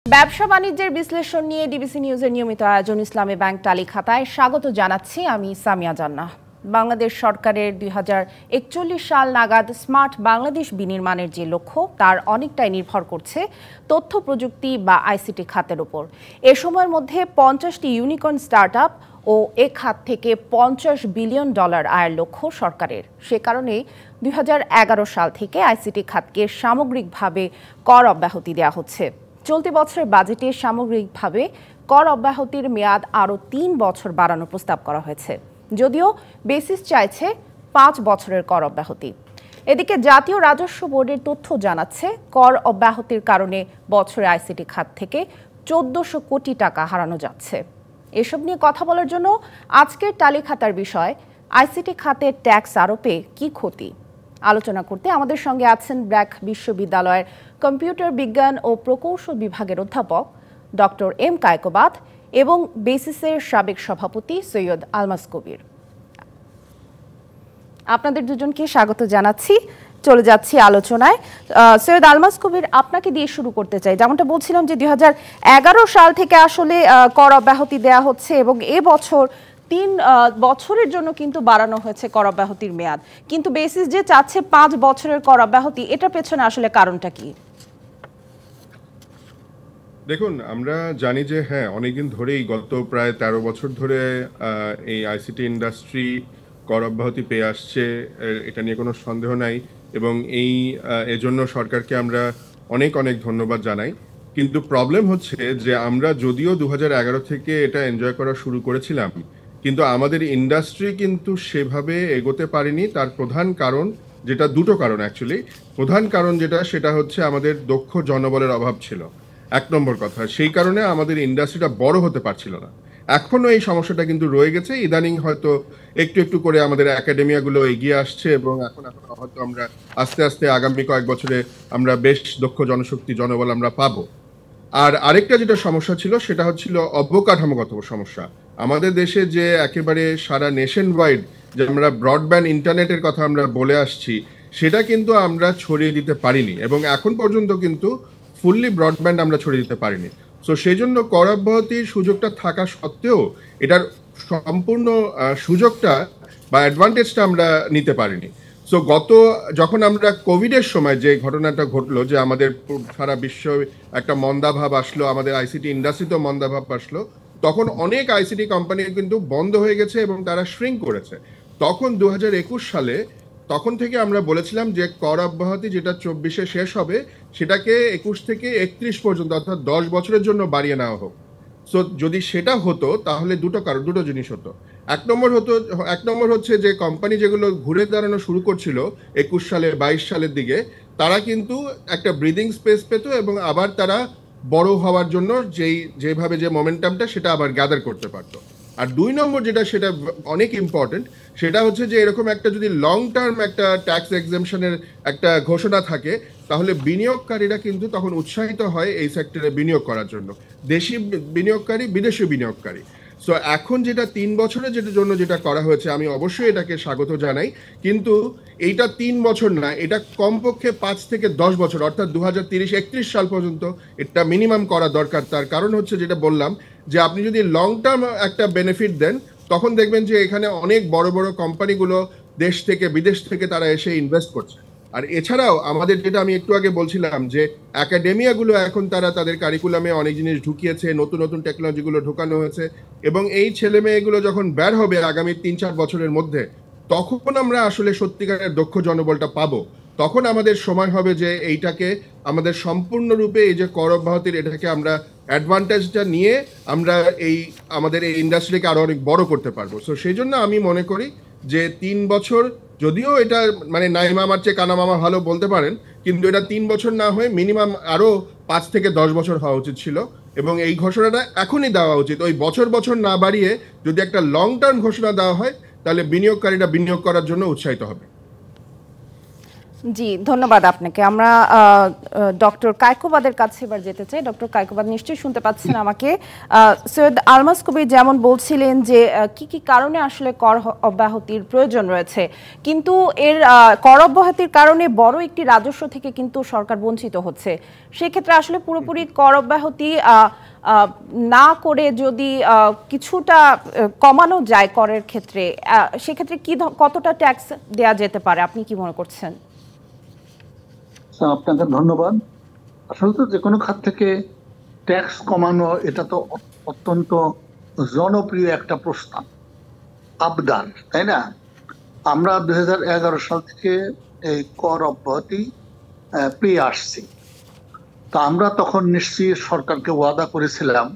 ব্যবসা বাণিজ্যের বিশ্লেষণ নিয়ে ডিবিসি নিউজের নিয়মিত আয়োজন ইসলামী ব্যাংক টালি খাতায় স্বাগত জানাচ্ছি আমি সামিয়া জান্নাহ। বাংলাদেশ সরকারের 2041 সাল নাগাদ স্মার্ট বাংলাদেশ বিনির্মাণের যে লক্ষ্য তার অনেকটাই নির্ভর করছে তথ্য প্রযুক্তি বা আইসিটি খাতের উপর। এ সময়ের মধ্যে 50টি ইউনিকর্ন স্টার্টআপ ও এ খাত থেকে $50 বিলিয়ন আয়ের লক্ষ্য সরকারের। সে কারণে 2011 সাল থেকে আইসিটি খাতকে সামগ্রিকভাবে কর অব্যাহতি দেওয়া হচ্ছে। চলতি বছরের বাজেটে সামগ্রিকভাবে কর অব্যাহতির মেয়াদ আরও 3 বছর বাড়ানোর প্রস্তাব করা হয়েছে, যদিও বেসিস চাইছে 5 বছরের কর অব্যাহতি। এদিকে জাতীয় রাজস্ব বোর্ডের তথ্য জানাচ্ছে কর অব্যাহতির কারণে বছরে আইসিটি খাত থেকে 1400 কোটি টাকা হারানো যাচ্ছে। এসব নিয়ে কথা বলার জন্য আজকের টালি খাতার বিষয় আইসিটি খাতের ট্যাক্স আরোপে কি ক্ষতি আলোচনা করতে আমাদের সঙ্গে আছেন ব্র্যাক বিশ্ববিদ্যালয়ের কম্পিউটার বিজ্ঞান ও প্রকৌশল বিভাগের অধ্যাপক ডক্টর এম কায়কোবাদ এবং বেসিসের সাবেক সভাপতি সৈয়দ আলমাস কবির। আপনাদের দুজনকে স্বাগত জানাচ্ছি। চলে যাচ্ছি আলোচনায়। সৈয়দ আলমাস কবির, আপনাকে দিয়ে শুরু করতে চাই। যেমনটা বলছিলাম যে 2011 সাল থেকে আসলে কর অব্যাহতি দেওয়া হচ্ছে এবং এবছর 3 বছরের জন্য কিন্তু বাড়ানো হয়েছে কর অব্যাহতির মেয়াদ, কিন্তু বেসিস যে চাচ্ছে 5 বছরের কর অব্যাহতি, এটার পেছনে আসলে কারণটা কি? দেখুন, আমরা জানি যে অনেকদিন ধরেই গত প্রায় 13 বছর ধরে এই আইসিটি ইন্ডাস্ট্রি কর অব্যাহতি পেয়ে আসছে, এটা নিয়ে কোনো সন্দেহ নাই এবং এজন্য সরকারকে আমরা অনেক অনেক ধন্যবাদ জানাই। কিন্তু প্রবলেম হচ্ছে যে আমরা যদিও 2011 থেকে এটা এনজয় করা শুরু করেছিলাম, কিন্তু আমাদের ইন্ডাস্ট্রি কিন্তু সেভাবে এগোতে পারেনি। তার প্রধান কারণ, যেটা দুটো কারণ অ্যাকচুয়ালি, প্রধান কারণ সেটা হচ্ছে আমাদের দক্ষ জনবলের অভাব ছিল, 1 নম্বর কথা। সেই কারণে আমাদের ইন্ডাস্ট্রিটা বড় হতে পারছিল না। এখনো এই সমস্যাটা কিন্তু রয়ে গেছে। ইদানিং হয়তো একটু একটু করে আমাদের একাডেমিয়াগুলো এগিয়ে আসছে এবং এখন হয়তো আমরা আস্তে আস্তে আগামী কয়েক বছরে আমরা বেশ দক্ষ জনশক্তি জনবল আমরা পাবো। আর আরেকটা যেটা সমস্যা ছিল সেটা হচ্ছিল অবকাঠামোগত সমস্যা। আমাদের দেশে যে একেবারে সারা নেশন ওয়াইড যে আমরা ব্রডব্যান্ড ইন্টারনেটের কথা আমরা বলে আসছি, সেটা কিন্তু আমরা ছড়িয়ে দিতে পারিনি এবং এখন পর্যন্ত কিন্তু ফুললি ব্রডব্যান্ড আমরা ছড়িয়ে দিতে পারিনি। সো সেই জন্য কর অব্যাহতির সুযোগটা থাকা সত্ত্বেও এটার সম্পূর্ণ সুযোগটা বা অ্যাডভান্টেজটা আমরা নিতে পারিনি। সো যখন আমরা কোভিডের সময় যে ঘটনাটা ঘটলো, যে আমাদের সারা বিশ্ব একটা মন্দাভাব আসলো, আমাদের আইসিটি ইন্ডাস্ট্রিতেও মন্দাভাব আসলো, তখন অনেক আইসিটি কোম্পানি কিন্তু বন্ধ হয়ে গেছে এবং তারা শ্রিঙ্ক করেছে। তখন 2021 সালে তখন থেকে আমরা বলেছিলাম যে কর অব্যাহতি যেটা 24-এ শেষ হবে সেটাকে 21 থেকে 31 পর্যন্ত অর্থাৎ 10 বছরের জন্য বাড়িয়ে নেওয়া হোক। সো যদি সেটা হতো তাহলে দুটো জিনিস হতো। এক নম্বর হচ্ছে যে কোম্পানি যেগুলো ঘুরে দাঁড়ানো শুরু করছিল 21 সালে 22 সালের দিকে, তারা কিন্তু একটা ব্রিদিং স্পেস পেত এবং আবার তারা বড় হওয়ার জন্য যেভাবে যে মোমেন্টামটা সেটা আবার গ্যাদার করতে পারতো। আর 2 নম্বর সেটা অনেক ইম্পর্টেন্ট, সেটা হচ্ছে যে এরকম একটা যদি লং টার্ম একটা ট্যাক্স এক্সেমশনের একটা ঘোষণা থাকে, তাহলে বিনিয়োগকারীরা কিন্তু তখন উৎসাহিত হয় এই সেক্টরে বিনিয়োগ করার জন্য, দেশি বিনিয়োগকারী, বিদেশি বিনিয়োগকারী। সো এখন যেটা 3 বছরের জন্য যেটা করা হয়েছে, আমি অবশ্যই এটাকে স্বাগত জানাই, কিন্তু এইটা 3 বছর না, এটা কমপক্ষে 5 থেকে 10 বছর অর্থাৎ 2030-31 সাল পর্যন্ত এটা মিনিমাম করা দরকার। তার কারণ হচ্ছে যেটা বললাম, যে আপনি যদি লং টার্ম একটা বেনিফিট দেন, তখন দেখবেন যে এখানে অনেক বড় বড় কোম্পানিগুলো দেশ থেকে বিদেশ থেকে তারা এসে ইনভেস্ট করছে। আর এছাড়াও আমাদের যেটা আমি একটু আগে বলছিলাম যে একাডেমিয়াগুলো এখন তারা তাদের কারিকুলামে অনেক জিনিস ঢুকিয়েছে, নতুন নতুন টেকনোলজিগুলো ঢোকানো হয়েছে এবং এই ছেলে মেয়েগুলো যখন বের হবে আগামী 3-4 বছরের মধ্যে, তখন আমরা আসলে সত্যিকারের দক্ষ জনবলটা পাবো। তখন আমাদের সময় হবে যে এইটাকে আমাদের সম্পূর্ণরূপে এই যে কর অব্যাহতির এটাকে আমরা অ্যাডভান্টেজটা নিয়ে আমরা আমাদের এই ইন্ডাস্ট্রিকে আরো অনেক বড় করতে পারবো। সো সেই জন্য আমি মনে করি যে 3 বছর, যদিও এটা মানে নাই মামার চেয়ে কানা মামা ভালো বলতে পারেন, কিন্তু এটা 3 বছর না হয়ে মিনিমাম আরো 5 থেকে 10 বছর হওয়া উচিত ছিল এবং এই ঘোষণাটা এখনই দেওয়া উচিত। ওই বছর না বাড়িয়ে যদি একটা লং টার্ম ঘোষণা দেওয়া হয়, তাহলে বিনিয়োগকারীরা বিনিয়োগ করার জন্য উৎসাহিত হবে। জি, ধন্যবাদ আপনাকে। আমরা ডক্টর কায়কোবাদের কাছে এবার যেতে চাই। ডক্টর কায়কোবাদ নিশ্চয়ই শুনতে পাচ্ছেন আমাকে। সৈয়দ আলমাস কবির যেমন বলছিলেন যে কি কি কারণে আসলে কর অব্যাহতির প্রয়োজন রয়েছে, কিন্তু এর কর অব্যাহতির কারণে বড় একটি রাজস্ব থেকে কিন্তু সরকার বঞ্চিত হচ্ছে। সেক্ষেত্রে আসলে পুরোপুরি কর অব্যাহতি না করে যদি কিছুটা কমানো যায় করের ক্ষেত্রে, সেক্ষেত্রে কতটা ট্যাক্স দেয়া যেতে পারে, আপনি কি মনে করছেন? আপনাকে ধন্যবাদ। আসলে তো যে কোনো খাত থেকে ট্যাক্স কমানো এটা তো অত্যন্ত জনপ্রিয় একটা প্রস্তাব, আবদার, তাই না? আমরা 2011 সাল থেকে এই কর অব্যাহতি পেয়ে আসছি। তা আমরা তখন নিশ্চয়ই সরকারকে ওয়াদা করেছিলাম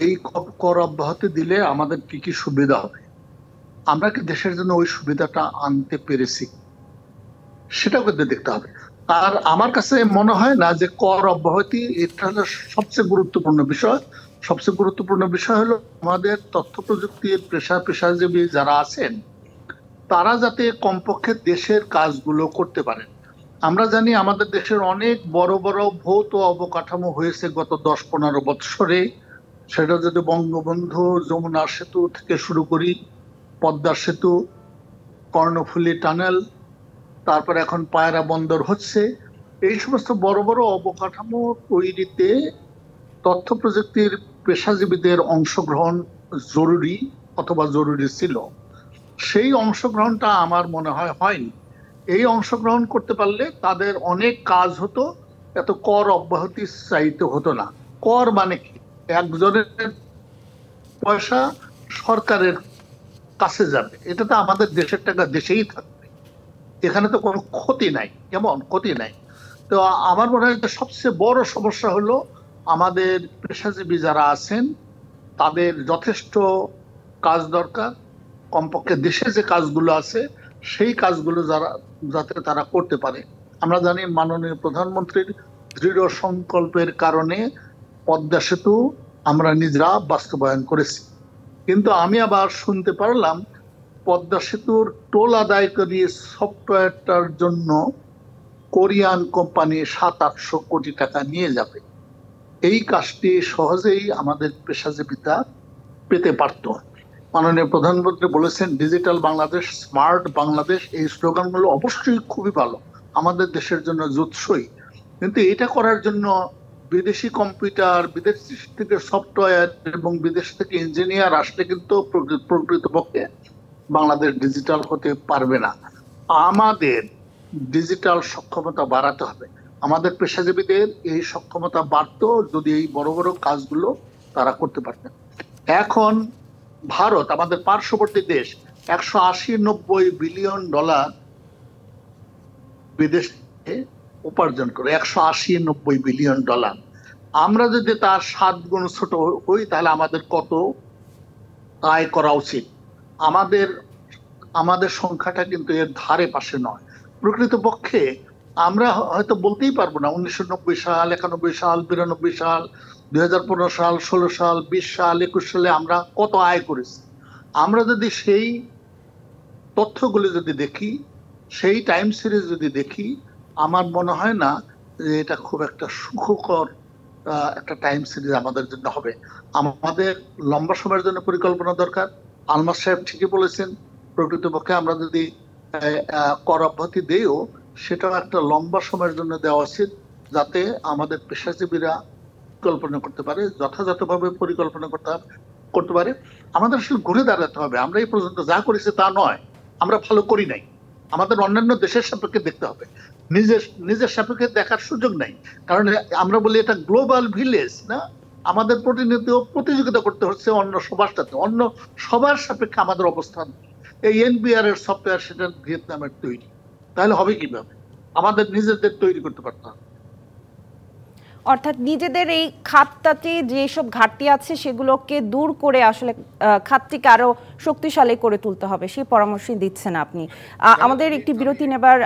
এই কর অব্যাহতি দিলে আমাদের কি কি সুবিধা হবে। আমরা কি দেশের জন্য ওই সুবিধাটা আনতে পেরেছি, সেটাও কিন্তু দেখতে হবে। আর আমার কাছে মনে হয় না যে কর অব্যাহতি এটা হলো সবচেয়ে গুরুত্বপূর্ণ বিষয়। সবচেয়ে গুরুত্বপূর্ণ বিষয় হলো আমাদের তথ্য প্রযুক্তির পেশাজীবী যারা আছেন তারা যাতে কমপক্ষে দেশের কাজগুলো করতে পারেন। আমরা জানি আমাদের দেশের অনেক বড় বড় ভৌত অবকাঠামো হয়েছে গত 10-15 বৎসরে। সেটা যদি বঙ্গবন্ধু যমুনা সেতু থেকে শুরু করি, পদ্মা সেতু, কর্ণফুলী টানেল, তারপরে এখন পায়রা বন্দর হচ্ছে, এই সমস্ত বড় বড় অবকাঠামো তৈরিতে তথ্য প্রযুক্তির পেশাজীবীদের অংশগ্রহণ জরুরি অথবা জরুরি ছিল। সেই অংশগ্রহণটা আমার মনে হয় হয়নি। এই অংশগ্রহণ করতে পারলে তাদের অনেক কাজ হতো, এত কর অব্যাহতি চাইতে হতো না। কর মানে কি? একজনের পয়সা সরকারের কাছে যাবে, এটা তো আমাদের দেশের টাকা দেশেই থাকবে, এখানে তো কোনো ক্ষতি নাই, কেমন ক্ষতি নাই। তো আমার মনে হয় সবচেয়ে বড় সমস্যা হলো আমাদের পেশাজীবী যারা আছেন তাদের যথেষ্ট কাজ দরকার। কমপক্ষে দেশে যে কাজগুলো আছে সেই কাজগুলো যাতে তারা করতে পারে। আমরা জানি মাননীয় প্রধানমন্ত্রীর দৃঢ় সংকল্পের কারণে পদ্মা সেতু আমরা নিজেরা বাস্তবায়ন করেছি। কিন্তু আমি আবার শুনতে পারলাম পদ্মা সেতুর টোল আদায়কারী সফটওয়্যারটার জন্য কোরিয়ান কোম্পানি 700-800 কোটি টাকা নিয়ে যাবে। এই কাজটি সহজেই আমাদের পেশাজীবীরা পেতে পারত। মাননীয় প্রধানমন্ত্রী বলেছেন ডিজিটাল বাংলাদেশ, স্মার্ট বাংলাদেশ, এই স্লোগানগুলো অবশ্যই খুবই ভালো, আমাদের দেশের জন্য যুৎসই। কিন্তু এটা করার জন্য বিদেশি কম্পিউটার, বিদেশ থেকে সফটওয়্যার এবং বিদেশ থেকে ইঞ্জিনিয়ার আসলে কিন্তু প্রকৃতপক্ষে বাংলাদেশ ডিজিটাল হতে পারবে না। আমাদের ডিজিটাল সক্ষমতা বাড়াতে হবে। আমাদের পেশাজীবীদের এই সক্ষমতা বাড়তো যদি এই বড় বড় কাজগুলো তারা করতে পারতেন। এখন ভারত আমাদের পার্শ্ববর্তী দেশ 180-90 বিলিয়ন ডলার বিদেশে উপার্জন করে, 180-90 বিলিয়ন ডলার। আমরা যদি তার 7 গুণ ছোট হই তাহলে আমাদের কত আয় করা উচিত? আমাদের সংখ্যাটা কিন্তু এর ধারে পাশে নয়। প্রকৃতপক্ষে আমরা হয়তো বলতেই পারবো না 1990 সাল, 91 সাল, 92 সাল, 2015 সাল, 16 সাল, 20 সাল, 21 সালে আমরা কত আয় করেছি। আমরা যদি সেই তথ্যগুলো যদি দেখি, সেই টাইম সিরিজ যদি দেখি, আমার মনে হয় না যে এটা খুব একটা সুখকর একটা টাইম সিরিজ আমাদের জন্য হবে। আমাদের লম্বা সময়ের জন্য পরিকল্পনা দরকার। আলমাস সাহেব ঠিকই বলেছেন, প্রকৃতপক্ষে আমরা যদি কর অব্যাহতি দেও সেটাও একটা লম্বা সময়ের জন্য দেওয়া উচিত, যাতে আমাদের পেশাজীবীরা পরিকল্পনা করতে পারে, যথাযথভাবে পরিকল্পনা করতে পারে। আমাদের আসলে ঘুরে দাঁড়াতে হবে। আমরা এই পর্যন্ত যা করেছি তা নয়, আমরা ভালো করি নাই। আমাদের অন্যান্য দেশের সাপেক্ষে দেখতে হবে, নিজের সাপেক্ষে দেখার সুযোগ নাই। কারণ আমরা বলি এটা গ্লোবাল ভিলেজ না, আমাদের প্রতিনিয়ত প্রতিযোগিতা করতে হচ্ছে অন্য সবার সাথে, অন্য সবার সাপেক্ষে আমাদের অবস্থান। এই এনবিআর এর সফটওয়্যার সেটা ভিয়েতনামের তৈরি, তাহলে হবে কিভাবে? আমাদের নিজেদের তৈরি করতে পারতে হবে। অর্থাৎ নিজেদের এই খাতটাতে যেসব ঘাটতি আছে সেগুলোকে দূর করে আসলে খাতটিকে আরো শক্তিশালী করে তুলতে হবে, সেই পরামর্শই দিচ্ছেন আপনি। আমাদের একটি বিরতি নেবার,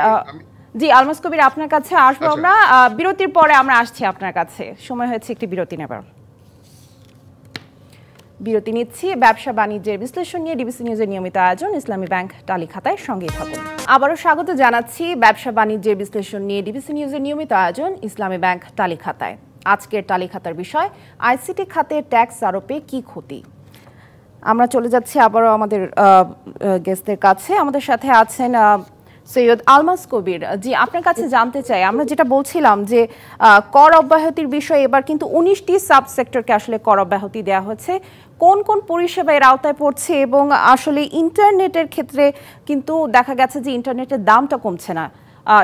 জি আলমাস কবির আপনার কাছে আসবো আমরা, বিরতির পরে আমরা আসছি আপনার কাছে, সময় হয়েছে একটি বিরতি নেবার। বিরতি নিচ্ছি। ব্যবসা বাণিজ্যের বিশ্লেষণ নিয়ে ডিবিসি নিউজের নিয়মিত আয়োজন ইসলামী ব্যাংক টালি খাতায় সঙ্গেই থাকুন। আবারও স্বাগত জানাচ্ছি ব্যবসা বাণিজ্যের বিশ্লেষণ নিয়ে ডিবিসি নিউজের নিয়মিত আয়োজন ইসলামী ব্যাংক টালি খাতায়। আজকের টালি খাতার বিষয় আইসিটি খাতে ট্যাক্স আরোপে কি ক্ষতি। আমরা চলে যাচ্ছি আবারও আমাদের গেস্টদের কাছে। আমাদের সাথে আছেন সৈয়দ আলমাস কবির। জি, আপনার কাছে জানতে চাই, আমরা যেটা বলছিলাম যে কর অব্যাহতির বিষয়ে এবার কিন্তু 19টি সাব সেক্টরকে আসলে কর অব্যাহতি দেওয়া হয়েছে। কোন কোন পরিষেবা এর আওতায় পড়ছে এবং আসলে ইন্টারনেটের ক্ষেত্রে কিন্তু দেখা গেছে যে ইন্টারনেটের দামটা কমছে না,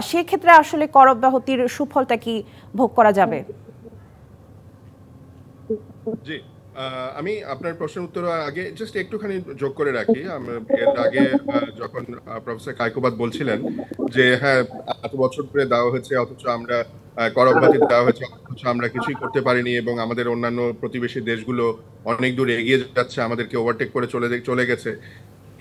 সেক্ষেত্রে আসলে কর অব্যাহতির সুফলটা কি ভোগ করা যাবে? জি, আমি আপনার প্রশ্নের উত্তর আগে জাস্ট একটুখানি যোগ করে রাখি। এর আগে যখন প্রফেসর কায়কোবাদ বলছিলেন যে হ্যাঁ এত বছর ধরে দেওয়া হয়েছে অথচ আমরা কর অব্যাহতি দেওয়া হয়েছে অথচ আমরা কিছুই করতে পারিনি এবং আমাদের অন্যান্য প্রতিবেশী দেশগুলো অনেক দূর এগিয়ে যাচ্ছে, আমাদেরকে ওভারটেক করে চলে গেছে।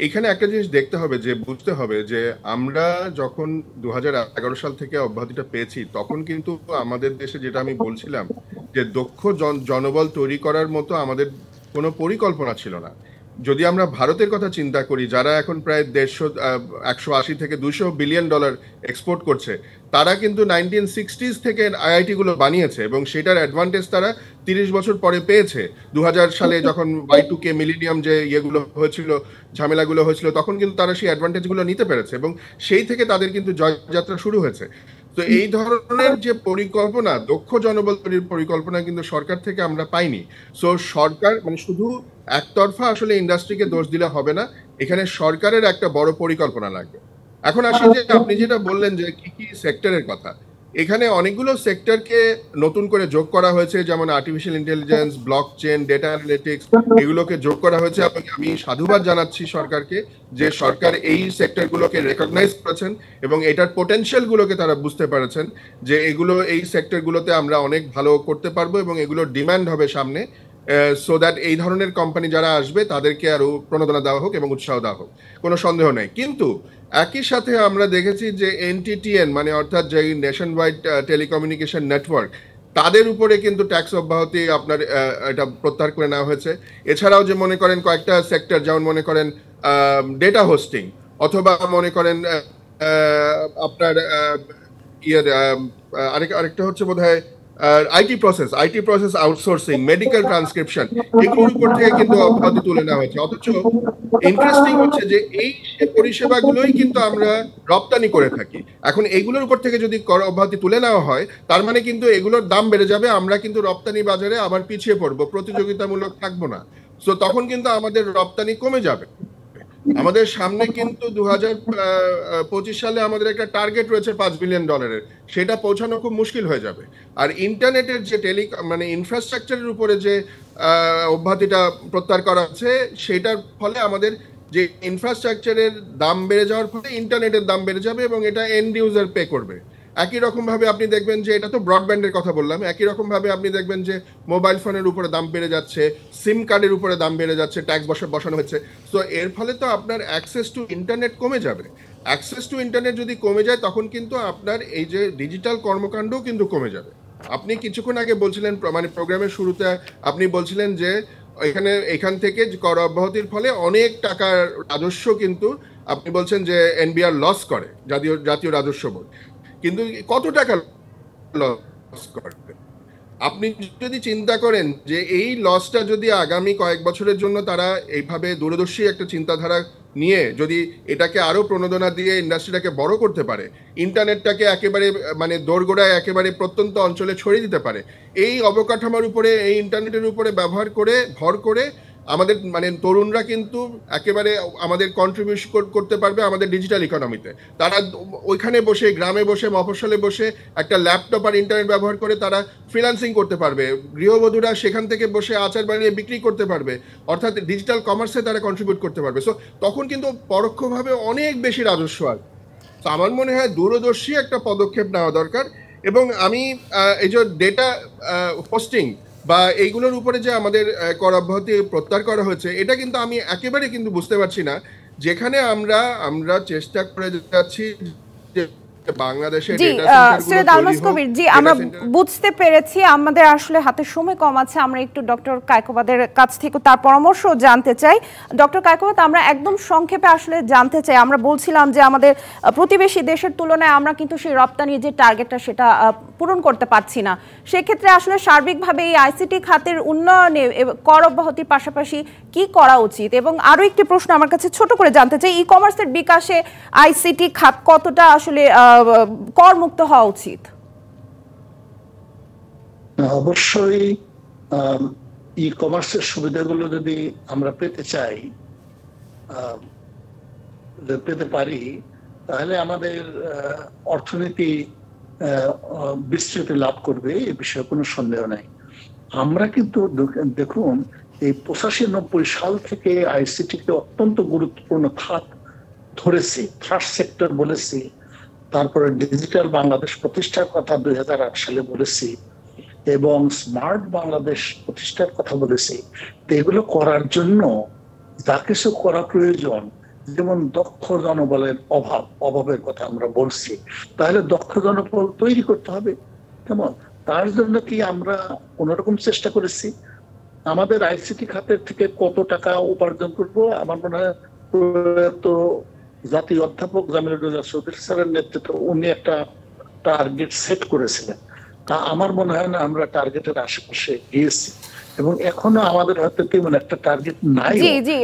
এখানে একটা জিনিস দেখতে হবে, যে বুঝতে হবে যে আমরা যখন 2011 সাল থেকে অব্যাহতিটা পেয়েছি তখন কিন্তু আমাদের দেশে, যেটা আমি বলছিলাম, যে দক্ষ জনবল তৈরি করার মতো আমাদের কোনো পরিকল্পনা ছিল না। যদি আমরা ভারতের কথা চিন্তা করি, যারা এখন প্রায় 180 থেকে 200 বিলিয়ন ডলার এক্সপোর্ট করছে, তারা কিন্তু 1960s থেকে আইআইটি গুলো বানিয়েছে এবং সেটার অ্যাডভান্টেজ তারা 30 বছর পরে পেয়েছে। 2000 সালে যখন Y2K মিলেনিয়াম যে ইয়েগুলো হয়েছিল, ঝামেলাগুলো হয়েছিল, তখন কিন্তু তারা সেই অ্যাডভান্টেজ গুলো নিতে পেরেছে এবং সেই থেকে তাদের কিন্তু জয়যাত্রা শুরু হয়েছে। তো এই ধরনের যে পরিকল্পনা, দক্ষ জনবল তৈরির পরিকল্পনা কিন্তু সরকার থেকে আমরা পাইনি। সো সরকার মানে শুধু একতরফা আসলে ইন্ডাস্ট্রিকে দোষ দিলে হবে না, এখানে সরকারের একটা বড় পরিকল্পনা লাগবে। এখন আসি যে আপনি যেটা বললেন যে কি কি সেক্টরের কথা, এখানে অনেকগুলো সেক্টরকে নতুন করে যোগ করা হয়েছে, যেমন artificial intelligence, blockchain, data analytics, এগুলোকে যোগ করা হয়েছে। এবং আমি সাধুবাদ জানাচ্ছি সরকারকে যে সরকার এই সেক্টরগুলোকে রেকগনাইজ করেছেন এবং এটার পোটেনশিয়াল গুলোকে তারা বুঝতে পারেছেন যে এগুলো, এই সেক্টরগুলোতে আমরা অনেক ভালো করতে পারবো এবং এগুলোর ডিমান্ড হবে সামনে, সো দ্যাট এই ধরনের কোম্পানি যারা আসবে তাদেরকে আরো প্রণোদনা দেওয়া হোক এবং উৎসাহ দেওয়া হোক, কোনো সন্দেহ নেই। কিন্তু একই সাথে আমরা দেখেছি যে এনটিটিএন মানে অর্থাৎ যে নেশন ওয়াইড টেলিকমিউনিকেশন নেটওয়ার্ক, তাদের উপরে কিন্তু ট্যাক্স অব্যাহতি আপনার এটা প্রত্যাহার করে নেওয়া হয়েছে। এছাড়াও যে মনে করেন কয়েকটা সেক্টর, যেমন মনে করেন ডেটা হোস্টিং, অথবা মনে করেন আপনার আরেকটা হচ্ছে বোধহয় IT process outsourcing, medical transcription, এগুলোর উপর থেকে কিন্তু অব্যাহতি তুলে নেওয়া হয়েছে। অথচ ইন্টারেস্টিং হচ্ছে যে এই পরিষেবাগুলোই কিন্তু আমরা রপ্তানি করে থাকি। এখন এইগুলোর উপর থেকে যদি কর অব্যাহতি তুলে নেওয়া হয়, তার মানে কিন্তু এগুলোর দাম বেড়ে যাবে, আমরা কিন্তু রপ্তানি বাজারে আবার পিছিয়ে পড়বো, প্রতিযোগিতামূলক থাকবো না। সো তখন কিন্তু আমাদের রপ্তানি কমে যাবে। আমাদের সামনে কিন্তু 2025 সালে আমাদের একটা টার্গেট রয়েছে $5 বিলিয়ন, সেটা পৌঁছানো খুব মুশকিল হয়ে যাবে। আর ইন্টারনেটের যে মানে ইনফ্রাস্ট্রাকচারের উপরে যে অব্যাহতিটা প্রত্যাহার করা আছে, সেটার ফলে আমাদের যে ইনফ্রাস্ট্রাকচারের দাম বেড়ে যাওয়ার ফলে ইন্টারনেটের দাম বেড়ে যাবে এবং এটা এন্ড ইউজার পে করবে। একই রকম ভাবে আপনি দেখবেন যে, এটা তো ব্রডব্যান্ডের কথা বললাম, একই রকম ভাবে আপনি দেখবেন যে মোবাইল ফোনের উপরে দাম বেড়ে যাচ্ছে, সিম কার্ডের উপরে দাম বেড়ে যাচ্ছে, ট্যাক্স বসানো হচ্ছে। তো এর ফলে তো আপনার অ্যাক্সেস টু ইন্টারনেট কমে যাবে। অ্যাক্সেস টু ইন্টারনেট যদি কমে যায়, তখন কিন্তু আপনার এই যে ডিজিটাল কর্মকাণ্ডও কিন্তু কমে যাবে। আপনি কিছুক্ষণ আগে বলছিলেন, মানে প্রোগ্রামের শুরুতে আপনি বলছিলেন যে এখান থেকে কর অব্যাহতির ফলে অনেক টাকার রাজস্ব কিন্তু আপনি বলছেন যে এনবিআর লস করে, জাতীয় রাজস্ব বোর্ড। কিন্তু কত টাকা লস করবে? আপনি যদি চিন্তা করেন যে এই লসটা যদি আগামী কয়েক বছরের জন্য তারা এইভাবে দূরদর্শী একটা চিন্তাধারা নিয়ে যদি এটাকে আরো প্রণোদনা দিয়ে ইন্ডাস্ট্রিটাকে বড় করতে পারে, ইন্টারনেটটাকে একেবারে মানে দোরগোড়ায় একেবারে প্রত্যন্ত অঞ্চলে ছড়িয়ে দিতে পারে, এই অবকাঠামোর উপরে, এই ইন্টারনেটের উপরে ভর করে আমাদের মানে তরুণরা কিন্তু একেবারে আমাদের কন্ট্রিবিউশন করতে পারবে আমাদের ডিজিটাল ইকোনমিতে। তারা ওইখানে বসে, গ্রামে বসে, মফস্বলে বসে একটা ল্যাপটপ আর ইন্টারনেট ব্যবহার করে তারা ফ্রিল্যান্সিং করতে পারবে। গৃহবধূরা সেখান থেকে বসে আচার বানিয়ে বিক্রি করতে পারবে, অর্থাৎ ডিজিটাল কমার্সে তারা কন্ট্রিবিউট করতে পারবে। সো তখন কিন্তু পরোক্ষভাবে অনেক বেশি রাজস্ব আসবে। তো আমার মনে হয় দূরদর্শী একটা পদক্ষেপ নেওয়া দরকার। এবং আমি এই যে ডেটা হোস্টিং বা এইগুলোর উপরে যে আমাদের কর অব্যাহতি প্রত্যাহার করা হয়েছে, এটা কিন্তু আমি একেবারে কিন্তু বুঝতে পারছি না, যেখানে আমরা চেষ্টা করে যাচ্ছি যে বাংলাদেশে জি ডেটা সেন্টারগুলো সৈয়দ আলমাস কবির, জি আমরা বুঝতে পেরেছি, আমাদের আসলে হাতে সময় কম আছে। আমরা একটু ডক্টর কায়কোবাদের কাছ থেকে তার পরামর্শ জানতে চাই। ডক্টর কায়কোবাদ, আমরা একদম সংক্ষেপে আসলে জানতে চাই, আমরা বলছিলাম যে আমাদের প্রতিবেশী দেশের তুলনায় আমরা কিন্তু সেই রপ্তানির যে টার্গেটটা সেটা পূরণ করতে পারছি না। সেক্ষেত্রে আসলে সার্বিকভাবে এই আইসিটি খাতের উন্নয়নে কর অব্যাহতির পাশাপাশি কি করা উচিত? এবং আরো একটি প্রশ্ন আমার কাছে ছোট করে জানতে চাই, ই কমার্সের বিকাশে আইসিটি খাত কতটা আসলে করমুক্ত হওয়া উচিত? অবশ্যই ই কমার্সের সুবিধাগুলো যদি আমরা পেতে চাই, পেতে পারি, তাহলে আমাদের অর্থনীতি বিস্তৃতি লাভ করবে, এ বিষয়ে কোনো সন্দেহ নাই। আমরা কিন্তু দেখুন, এই 85-90 সাল থেকে আইসিটিকে অত্যন্ত গুরুত্বপূর্ণ খাত ধরেছি, ফার্স্ট সেক্টর বলেছি, তারপরে ডিজিটাল বাংলাদেশ প্রতিষ্ঠার কথা 2008 সালে বলেছি, এবং স্মার্ট বাংলাদেশ প্রতিষ্ঠার কথা বলেছি। তো এগুলো করার জন্য যা কিছু করা প্রয়োজন, যেমন দক্ষ জনবলের অভাবের কথা আমরা বলছি, তাহলে দক্ষ জনবল তৈরি করতে হবে। কেমন? তার জন্য কি আমরা কোনোরকম চেষ্টা করেছি? আমাদের আইসিটি খাতের থেকে কত টাকা উপার্জন করবো, আমার মনে হয় তো জাতীয় অধ্যাপক জামিলুল্লাহ চৌধুরী স্যারের নেতৃত্বে উনি একটা টার্গেট সেট করেছিলেন। তা আমার মনে হয় না আমরা টার্গেটের আশেপাশে গিয়েছি, এবং এখনো আমাদের হয়তো তেমন একটা টার্গেট নাই। জি জি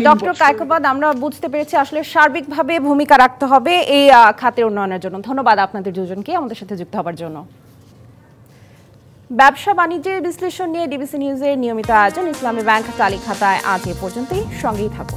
ডক্টর কায়কোবাদ, আমরা বুঝতে পেরেছি আসলে সার্বিকভাবে ভূমিকা রাখতে হবে এই খাতের উন্নয়নের জন্য। ধন্যবাদ আপনাদের দুজনকে আমাদের সাথে যুক্ত হওয়ার জন্য। ব্যবসা বাণিজ্যের বিশ্লেষণ নিয়ে ডিবিসি নিউজের নিয়মিত আয়োজন ইসলামী ব্যাংক টালি খাতায় আজ এ পর্যন্তই। সঙ্গেই থাকুন।